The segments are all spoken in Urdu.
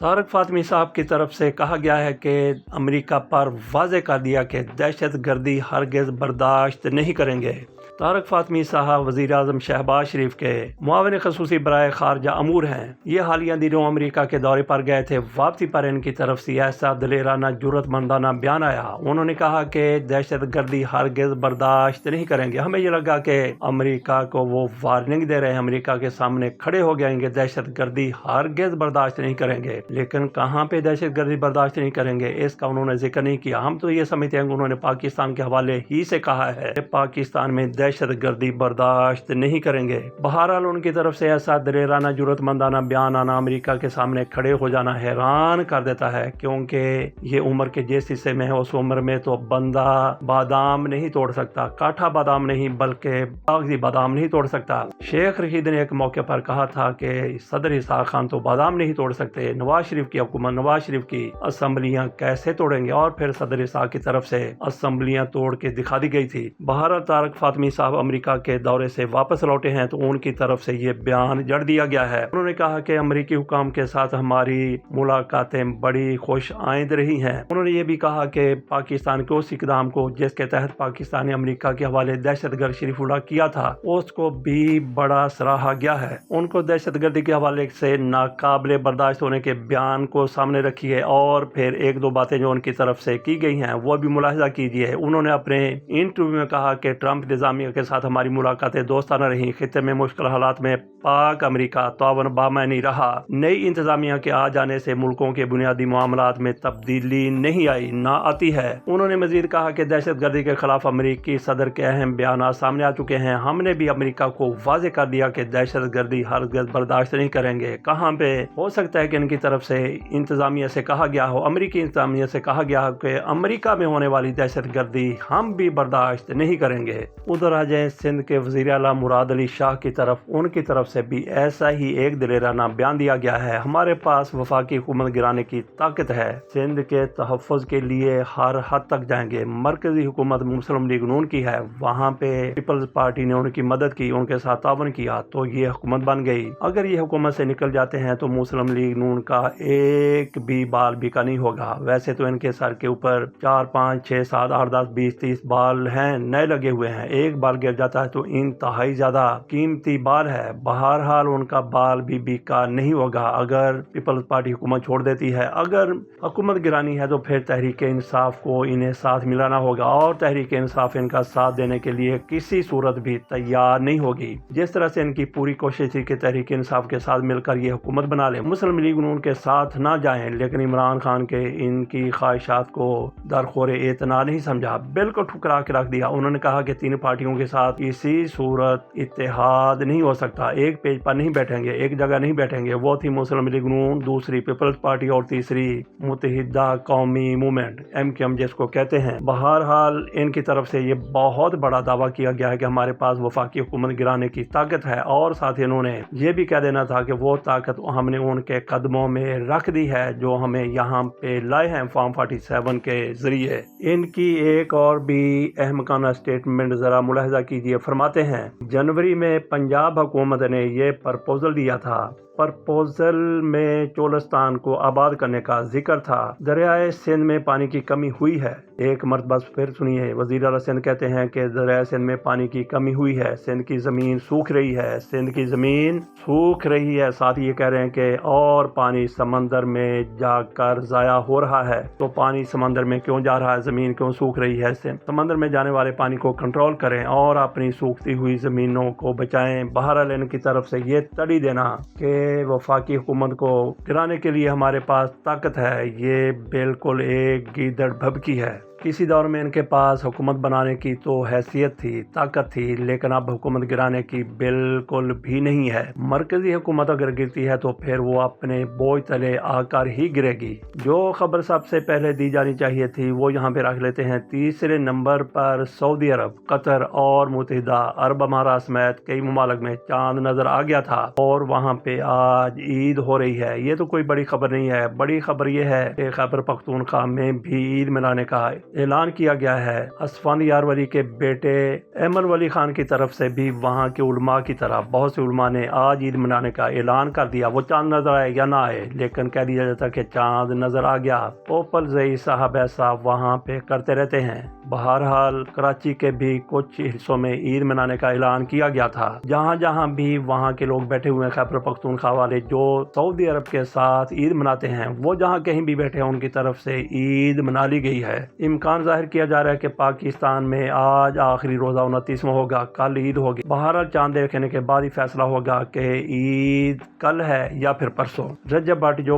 طارق فاطمی صاحب کی طرف سے کہا گیا ہے کہ امریکہ پر واضح کر دیا کہ دہشت گردی ہرگز برداشت نہیں کریں گے۔ طارق فاطمی صاحب وزیر اعظم شہباز شریف کے معاون خصوصی برائے خارجہ امور ہیں۔ یہ حالیہ دنوں امریکہ کے دورے پر گئے تھے۔ واپسی پر ان کی طرف سے ایسا دلیرانہ جرأت مندانہ بیان آیا۔ انہوں نے کہا کہ دہشت گردی ہرگز برداشت نہیں کریں گے۔ ہمیں یہ لگا کہ امریکہ کو وہ وارننگ دے رہے ہیں، امریکہ کے سامنے کھڑے ہو گئیں گے، دہشت گردی ہرگز برداشت نہیں کریں گے۔ لیکن کہاں پہ دہشت گردی برداشت نہیں کریں گے، اس کا انہوں نے ذکر نہیں کیا۔ ہم تو یہ سمجھتے ہیں کہ انہوں نے پاکستان کے حوالے ہی سے کہا ہے کہ پاکستان میں دہشت گردی برداشت نہیں کریں گے۔ بہرحال ان کی طرف سے ایسا دلیرانہ جرأت مندانہ بیان آنا، امریکہ کے سامنے کھڑے ہو جانا حیران کر دیتا ہے، کیونکہ یہ عمر کے جس حصے میں ہے اس عمر میں تو بندہ بادام نہیں توڑ سکتا، کاٹھا بادام نہیں بلکہ کاغذی بادام نہیں توڑ سکتا۔ شیخ رشید نے ایک موقع پر کہا تھا کہ صدر اسحاق خان تو بادام نہیں توڑ سکتے، نواز شریف کی حکومت، نواز شریف کی اسمبلیاں کیسے توڑیں گے؟ اور پھر صدر اسحاق کی طرف سے اسمبلیاں توڑ کے دکھا دی گئی تھی۔ بہرحال طارق فاطمی صاحب امریکہ کے دورے سے واپس لوٹے ہیں تو ان کی طرف سے یہ بیان جڑ دیا گیا ہے۔ انہوں نے کہا کہ امریکی حکام کے ساتھ ہماری ملاقاتیں بڑی خوش آئند رہی ہیں۔ انہوں نے یہ بھی کہا کہ پاکستان کے اس اقدام کو جس کے تحت پاکستان نے امریکہ کے حوالے دہشت گرد شریف اللہ کیا تھا، اس کو بھی بڑا سراہا گیا ہے۔ ان کو دہشت گردی کے حوالے سے ناقابل برداشت ہونے کے بیان کو سامنے رکھیے، اور پھر ایک دو باتیں جو ان کی طرف سے کی گئی ہیں وہ بھی ملاحظہ کیجیے۔ انہوں نے اپنے انٹرویو میں کہا کہ ٹرمپ انتظامیہ کے ساتھ ہماری ملاقاتیں دوستانہ رہیں، خطے میں مشکل حالات میں پاک امریکہ تعاون بامعنی رہا، نئی انتظامیہ کے آ جانے سے ملکوں کے بنیادی معاملات میں تبدیلی نہیں آئی، نہ آتی ہے۔ انہوں نے مزید کہا کہ دہشت گردی کے خلاف امریکی صدر کے اہم بیانات سامنے آ چکے ہیں، ہم نے بھی امریکہ کو واضح کر دیا کہ دہشت گردی ہرگز برداشت نہیں کریں گے۔ کہاں پہ ہو سکتا ہے کہ ان کی طرف سے انتظامیہ سے کہا گیا ہو، امریکی انتظامیہ سے کہا گیا ہو کہ امریکہ میں ہونے والی دہشت گردی ہم بھی برداشت نہیں کریں گے۔ ادھر آ جائیں سندھ کے وزیر اعلیٰ مراد علی شاہ کی طرف، ان کی طرف سے بھی ایسا ہی ایک دلیرانہ بیان دیا گیا ہے۔ ہمارے پاس وفاقی حکومت گرانے کی طاقت ہے، سندھ کے تحفظ کے لیے ہر حد تک جائیں گے۔ مرکزی حکومت مسلم لیگ نون کی ہے، وہاں پہ پیپلز پارٹی نے ان کی مدد کی، ان کے ساتھ تعاون کیا تو یہ حکومت بن گئی۔ اگر یہ حکومت سے نکل جاتے ہیں تو مسلم لیگ نون کا ایک بھی بال بیکا نہیں ہوگا۔ ویسے تو ان کے سر کے اوپر 4 5 6 7 8 10 20 30 بال ہیں، نئے لگے ہوئے ہیں، ایک بال گر جاتا ہے تو انتہائی زیادہ قیمتی بال ہے۔ بہرحال ان کا بال بھی بیکا نہیں ہوگا اگر پیپلز پارٹی حکومت چھوڑ دیتی ہے۔ اگر حکومت گرانی ہے تو پھر تحریک انصاف کو انہیں ساتھ ملانا ہوگا، اور تحریک انصاف ان کا ساتھ دینے کے لیے کسی صورت بھی تیار نہیں ہوگی۔ جس طرح سے ان کی پوری کوشش تھی کہ تحریک انصاف کے ساتھ مل کر یہ حکومت بنا لیں، مسلم لیگ نون کے ساتھ نہ جائیں، لیکن عمران خان کے ان کی خواہشات کو درخور اعتنا نہیں سمجھا، بالکل ٹھکرا کے رکھ دیا۔ انہوں نے کہا کہ تین پارٹیوں کے ساتھ کسی صورت اتحاد نہیں ہو سکتا، ایک پیج پر نہیں بیٹھیں گے، ایک جگہ نہیں بیٹھیں گے۔ وہ تھی مسلم لیگ نون، دوسری پیپلز پارٹی اور تیسری متحدہ قومی موومنٹ MQM جس کو کہتے ہیں۔ بہرحال ان کی طرف سے یہ بہت بڑا دعویٰ کیا گیا ہے کہ ہمارے پاس وفاقی حکومت گرانے کی طاقت ہے، اور ساتھ ہی انہوں نے یہ بھی کہہ دینا تھا کہ وہ طاقت ہم نے ان کے قدموں میں رکھ دی ہے جو ہمیں یہاں پہ لائے ہیں فارم 47 کے ذریعے۔ ان کی ایک اور بھی احمقانہ سٹیٹمنٹ ذرا ملاحظہ کیجیے۔ فرماتے ہیں جنوری میں پنجاب حکومت نے یہ پرپوزل دیا تھا، پرپوزل میں چولستان کو آباد کرنے کا ذکر تھا۔ دریائے سندھ میں پانی کی کمی ہوئی ہے، ایک مرتبہ پھر سنیے، وزیر اعلیٰ سندھ کہتے ہیں کہ دریائے سندھ میں پانی کی کمی ہوئی ہے، سندھ کی زمین سوکھ رہی ہے، سندھ کی زمین سوکھ رہی ہے۔ ساتھ یہ کہہ رہے ہیں کہ اور پانی سمندر میں جا کر ضائع ہو رہا ہے۔ تو پانی سمندر میں کیوں جا رہا ہے، زمین کیوں سوکھ رہی ہے؟ سمندر میں جانے والے پانی کو کنٹرول کریں اور اپنی سوکھتی ہوئی زمینوں کو بچائیں۔ بہرحال ان کی طرف سے یہ تڑی دینا کہ وفاقی حکومت کو گرانے کے لیے ہمارے پاس طاقت ہے، یہ بالکل ایک گیدڑ بھبکی ہے۔ کسی دور میں ان کے پاس حکومت بنانے کی تو حیثیت تھی، طاقت تھی، لیکن اب حکومت گرانے کی بالکل بھی نہیں ہے۔ مرکزی حکومت اگر گرتی ہے تو پھر وہ اپنے بوجھ تلے آ کر ہی گرے گی۔ جو خبر سب سے پہلے دی جانی چاہیے تھی وہ یہاں پہ رکھ لیتے ہیں۔ تیسرے نمبر پر سعودی عرب، قطر اور متحدہ عرب امارات سمیت کئی ممالک میں چاند نظر آ گیا تھا، اور وہاں پہ آج عید ہو رہی ہے۔ یہ تو کوئی بڑی خبر نہیں ہے، بڑی خبر یہ ہے کہ خیبر پختونخوا میں بھی عید منانے کا اعلان کیا گیا ہے۔ اسفندیار ولی کے بیٹے ایمن ولی خان کی طرف سے بھی وہاں کے علماء کی طرح بہت سے علماء نے آج عید منانے کا اعلان کر دیا۔ وہ چاند نظر آئے یا نہ آئے، لیکن کہہ دیا جاتا کہ چاند نظر آ گیا۔ پوپل زئی صاحب ایسا وہاں پہ کرتے رہتے ہیں۔ بہرحال کراچی کے بھی کچھ حصوں میں عید منانے کا اعلان کیا گیا تھا۔ جہاں جہاں بھی وہاں کے لوگ بیٹھے ہوئے ہیں، خیبر پختونخوا والے جو سعودی عرب کے ساتھ عید مناتے ہیں، وہ جہاں کہیں بھی بیٹھے ہیں ان کی طرف سے عید منا لی گئی ہے۔ امکان ظاہر کیا جا رہا ہے کہ پاکستان میں آج آخری روزہ 29واں ہوگا، کل عید ہوگی۔ بہرحال چاند دیکھنے کے بعد ہی فیصلہ ہوگا کہ عید کل ہے یا پھر پرسوں۔ رجب بٹ جو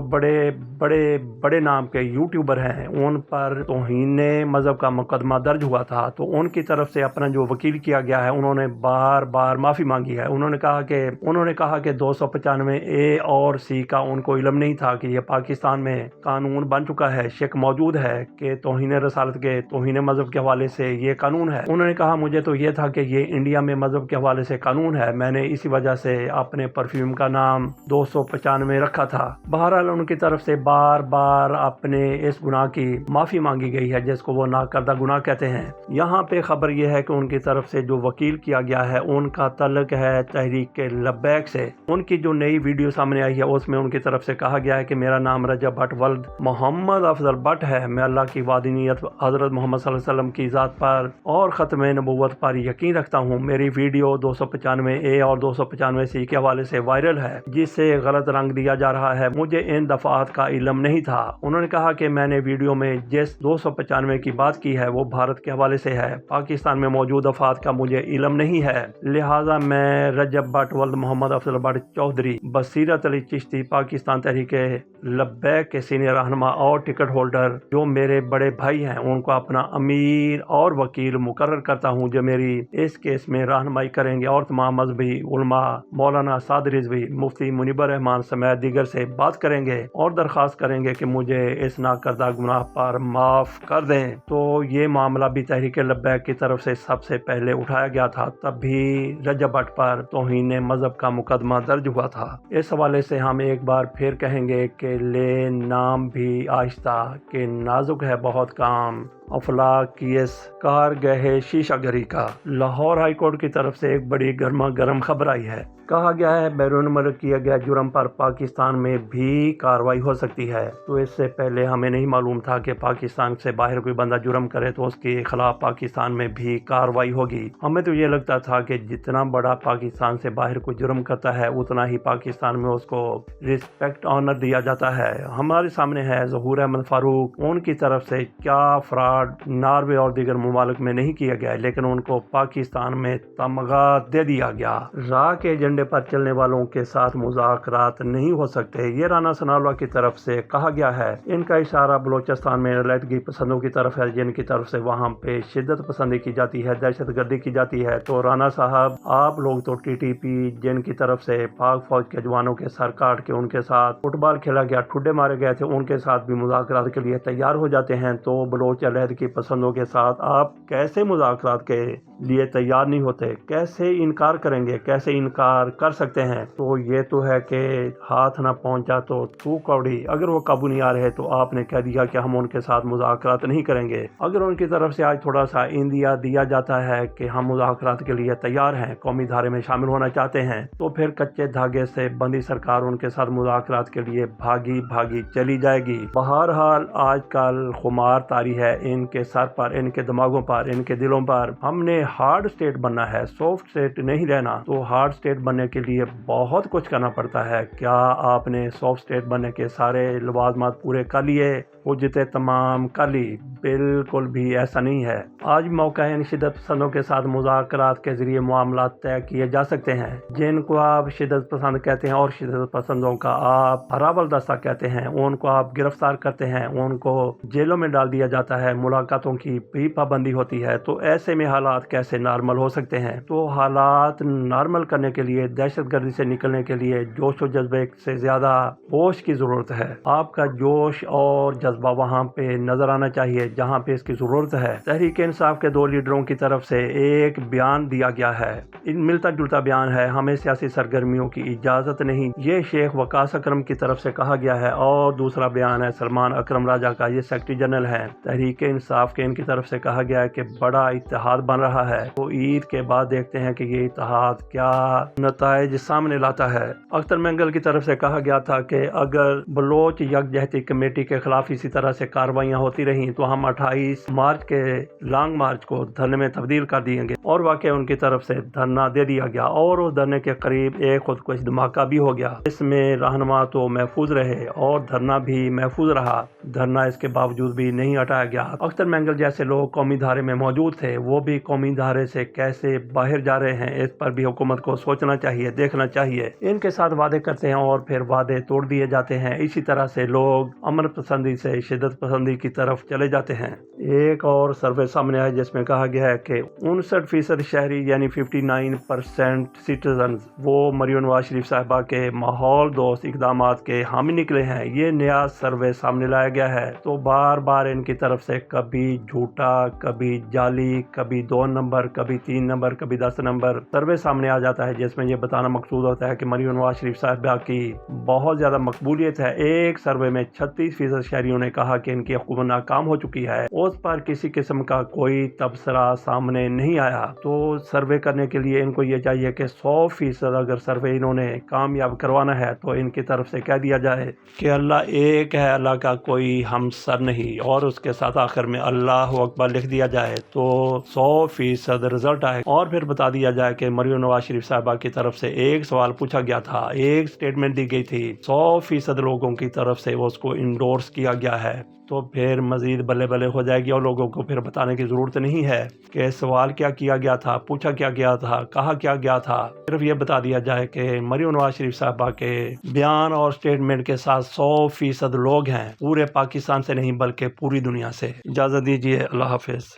بڑے نام کے یوٹیوبر ہیں، ان پر توہین مذہب کا مقدمہ درج ہوا تھا، تو ان کی طرف سے اپنا جو وکیل کیا گیا ہے، انہوں نے بار بار معافی مانگی ہے۔ انہوں نے کہا کہ 295A اور C کا ان کو علم نہیں تھا کہ یہ پاکستان میں قانون بن چکا ہے، شک موجود ہے کہ توہین رسالت کے توہین مذہب کے حوالے سے یہ قانون ہے۔ انہوں نے کہا مجھے تو یہ تھا کہ یہ انڈیا میں مذہب کے حوالے سے قانون ہے، میں نے اسی وجہ سے اپنے پرفیوم کا نام 295 رکھا تھا۔ بہرحال ان کی طرف سے بار بار اپنے اس گناہ کی معافی مانگی گئی ہے، جس کو وہ ناکردہ گناہ کہتے ہیں۔ یہاں پہ خبر یہ ہے کہ ان کی طرف سے جو وکیل کیا گیا ہے، ان کا تعلق ہے تحریک لبیک سے۔ ان کی جو نئی ویڈیو سامنے آئی ہے، اس میں ان کی طرف سے کہا گیا ہے کہ میرا نام رجب بٹ ولد محمد افضل بٹ ہے، میں اللہ کی وحدانیت، حضرت محمد صلی اللہ علیہ وسلم کی ذات پر اور ختم نبوت پر یقین رکھتا ہوں۔ میری ویڈیو 295A اور 295C کے حوالے سے وائرل ہے، جس سے غلط رنگ دیا جا رہا ہے، مجھے ان دفعات کا علم نہیں تھا۔ انہوں نے کہا کہ میں نے ویڈیو میں جس 295 کی بات کی ہے وہ بھارت کے حوالے سے ہے، پاکستان میں موجود دفعات کا مجھے علم نہیں ہے، لہٰذا میں رجب بٹ ولد محمد افضل بٹ چودھری بصیرت علی چشتی پاکستان تحریک لبیک کے سینئر رہنما اور ٹکٹ ہولڈر جو میرے بڑے بھائی ہیں، ان کو اپنا امیر اور وکیل مقرر کرتا ہوں جو میری اس کیس میں رہنمائی کریں گے، اور تمام مذہبی علماء مولانا سعد رضوی، مفتی منیب الرحمان سمیت دیگر سے بات کریں گے اور درخواست کریں گے کہ مجھے اس ناکردہ گناہ پر معاف کر دیں۔ تو یہ معاملہ بھی تحریک لبیک کی طرف سے سب سے پہلے اٹھایا گیا تھا، تب بھی رجب بٹ پر توہین مذہب کا مقدمہ درج ہوا تھا۔ اس حوالے سے ہم ایک بار پھر کہیں گے کہ لے نام بھی آہستہ کہ نازک ہے بہت کام، افلاک کیس کارگہ شیشہ گری کا۔ لاہور ہائی کورٹ کی طرف سے ایک بڑی گرما گرم خبر آئی ہے۔ کہا گیا ہے بیرون ملک کیا گیا جرم پر پاکستان میں بھی کارروائی ہو سکتی ہے۔ تو اس سے پہلے ہمیں نہیں معلوم تھا کہ پاکستان سے باہر کوئی بندہ جرم کرے تو اس کے خلاف پاکستان میں بھی کارروائی ہوگی۔ ہمیں تو یہ لگتا تھا کہ جتنا بڑا پاکستان سے باہر کوئی جرم کرتا ہے، اتنا ہی پاکستان میں اس کو رسپیکٹ آنر دیا جاتا ہے۔ ہمارے سامنے ہے ظہور احمد فاروق، ان کی طرف سے کیا فراڈ ناروے اور دیگر ممالک میں نہیں کیا گیا، لیکن ان کو پاکستان میں تمغہ دے دیا گیا۔ راہ کے ایجنڈے پر چلنے والوں کے ساتھ مذاکرات نہیں ہو سکتے، یہ رانا ثناءاللہ کی طرف سے کہا گیا ہے۔ ان کا اشارہ بلوچستان میں علیحدگی پسندوں کی طرف ہے، جن کی طرف سے وہاں پہ شدت پسندی کی جاتی ہے، دہشت گردی کی جاتی ہے۔ تو رانا صاحب، آپ لوگ تو TTP جن کی طرف سے پاک فوج کے جوانوں کے سر کاٹ کے ان کے ساتھ فٹ بال کھیلا گیا، ٹھڈے مارے گئے تھے، ان کے ساتھ بھی مذاکرات کے لیے تیار ہو جاتے ہیں، تو بلوچ علیحدگی پسندوں کے ساتھ آپ کیسے مذاکرات کے لیے تیار نہیں ہوتے؟ کیسے انکار کریں گے؟ کیسے انکار کر سکتے ہیں؟ تو یہ تو ہے کہ ہاتھ نہ پہنچا تو کوڑی، اگر وہ قابو نہیں آ رہے تو آپ نے کہہ دیا کہ ہم ان کے ساتھ مذاکرات نہیں کریں گے۔ اگر ان کی طرف سے آج تھوڑا سا اندیا دیا جاتا ہے کہ ہم مذاکرات کے لیے تیار ہیں، قومی دھارے میں شامل ہونا چاہتے ہیں، تو پھر کچے دھاگے سے بندی سرکار ان کے ساتھ مذاکرات کے لیے بھاگی چلی جائے گی۔ بہرحال آج کل خمار طاری ہے ان کے سر پر، ان کے دماغوں پر، ان کے دلوں پر۔ ہم نے ہارڈ اسٹیٹ بننا ہے، سافٹ اسٹیٹ نہیں رہنا۔ تو ہارڈ اسٹیٹ بننے کے لیے بہت کچھ کرنا پڑتا ہے۔ کیا آپ نے سافٹ اسٹیٹ بننے کے سارے لوازمات پورے کر لیے؟ حجتیں تمام کر لی؟ بالکل بھی ایسا نہیں ہے۔ آج موقع ہے ان شدت پسندوں کے ساتھ مذاکرات کے ذریعے معاملات طے کیے جا سکتے ہیں، جن کو آپ شدت پسند کہتے ہیں اور شدت پسندوں کا آپ ہراول دستہ کہتے ہیں، ان کو آپ گرفتار کرتے ہیں، ان کو جیلوں میں ڈال دیا جاتا ہے، ملاقاتوں کی بھی پابندی ہوتی ہے۔ تو ایسے میں حالات کیسے نارمل ہو سکتے ہیں؟ تو حالات نارمل کرنے کے لیے، دہشت گردی سے نکلنے کے لیے جوش و جذبے سے زیادہ ہوش کی ضرورت ہے۔ آپ کا جوش اور جذبہ جذبہ وہاں پہ نظر آنا چاہیے جہاں پہ اس کی ضرورت ہے۔ تحریک انصاف کے 2 لیڈروں کی طرف سے ایک بیان دیا گیا ہے، ملتا جلتا بیان ہے، ہمیں سیاسی سرگرمیوں کی اجازت نہیں، یہ شیخ وقاص اکرم کی طرف سے کہا گیا ہے۔ اور دوسرا بیان ہے سلمان اکرم راجہ کا، یہ سیکرٹری جنرل ہے تحریک انصاف کے، ان کی طرف سے کہا گیا ہے کہ بڑا اتحاد بن رہا ہے، تو عید کے بعد دیکھتے ہیں کہ یہ اتحاد کیا نتائج سامنے لاتا ہے۔ اختر مینگل کی طرف سے کہا گیا تھا کہ اگر بلوچ یکجہتی کمیٹی کے خلاف اسی طرح سے کارروائیاں ہوتی رہیں تو ہم 28 مارچ کے لانگ مارچ کو دھرنے میں تبدیل کر دیں گے، اور واقعی ان کی طرف سے دھرنا دے دیا گیا، اور اس دھرنے کے قریب ایک خودکش دھماکہ بھی ہو گیا، اس میں رہنما تو محفوظ رہے اور دھرنا بھی محفوظ رہا، دھرنا اس کے باوجود بھی نہیں ہٹایا گیا۔ اختر مینگل جیسے لوگ قومی دھارے میں موجود تھے، وہ بھی قومی دھارے سے کیسے باہر جا رہے ہیں، اس پر بھی حکومت کو سوچنا چاہیے، دیکھنا چاہیے۔ ان کے ساتھ وعدے کرتے ہیں اور پھر وعدے توڑ دیے جاتے ہیں، اسی طرح سے لوگ امن پسندی سے شدت پسندی کی طرف چلے جاتے ہیں۔ ایک اور سروے سامنے آیا جس میں کہا گیا ہے کہ 59% شہری یعنی 59% سٹیزنز وہ مریم نواز شریف صاحبہ کے ماحول دوست اقدامات کے حامی نکلے ہیں، یہ نیا سروے سامنے لایا گیا ہے۔ تو بار بار ان کی طرف سے کبھی جھوٹا، کبھی جعلی، کبھی 2 نمبر، کبھی 3 نمبر، کبھی 10 نمبر سروے سامنے آ جاتا ہے، جس میں یہ بتانا مقصود ہوتا ہے کہ مریم نواز شریف صاحبہ کی بہت زیادہ مقبولیت ہے۔ ایک سروے میں 36% شہریوں نے کہا کہ ان کی حکومت ناکام ہو چکی ہے، اس پر کسی قسم کا کوئی تبصرہ سامنے نہیں آیا۔ تو سروے کرنے کے لیے ان کو یہ چاہیے کہ 100% اگر سروے انہوں نے کامیاب کروانا ہے تو ان کی طرف سے کہہ دیا جائے کہ اللہ ایک ہے، اللہ کا کوئی ہم سر نہیں، اور اس کے ساتھ آخر میں اللہ اکبر لکھ دیا جائے تو 100% رزلٹ آئے، اور پھر بتا دیا جائے کہ مریم نواز شریف صاحبہ کی طرف سے ایک سوال پوچھا گیا تھا، ایک سٹیٹمنٹ دی گئی تھی، 100% لوگوں کی طرف سے اس کو انڈورس کیا گیا ہے، تو پھر مزید بلے بلے ہو جائے گی اور لوگوں کو پھر بتانے کی ضرورت نہیں ہے کہ سوال کیا گیا تھا، پوچھا کیا گیا تھا، کہا کیا گیا تھا۔ صرف یہ بتا دیا جائے کہ مریم نواز شریف صاحبہ کے بیان اور سٹیٹمنٹ کے ساتھ 100% لوگ ہیں، پورے پاکستان سے نہیں بلکہ پوری دنیا سے۔ اجازت دیجیے، اللہ حافظ۔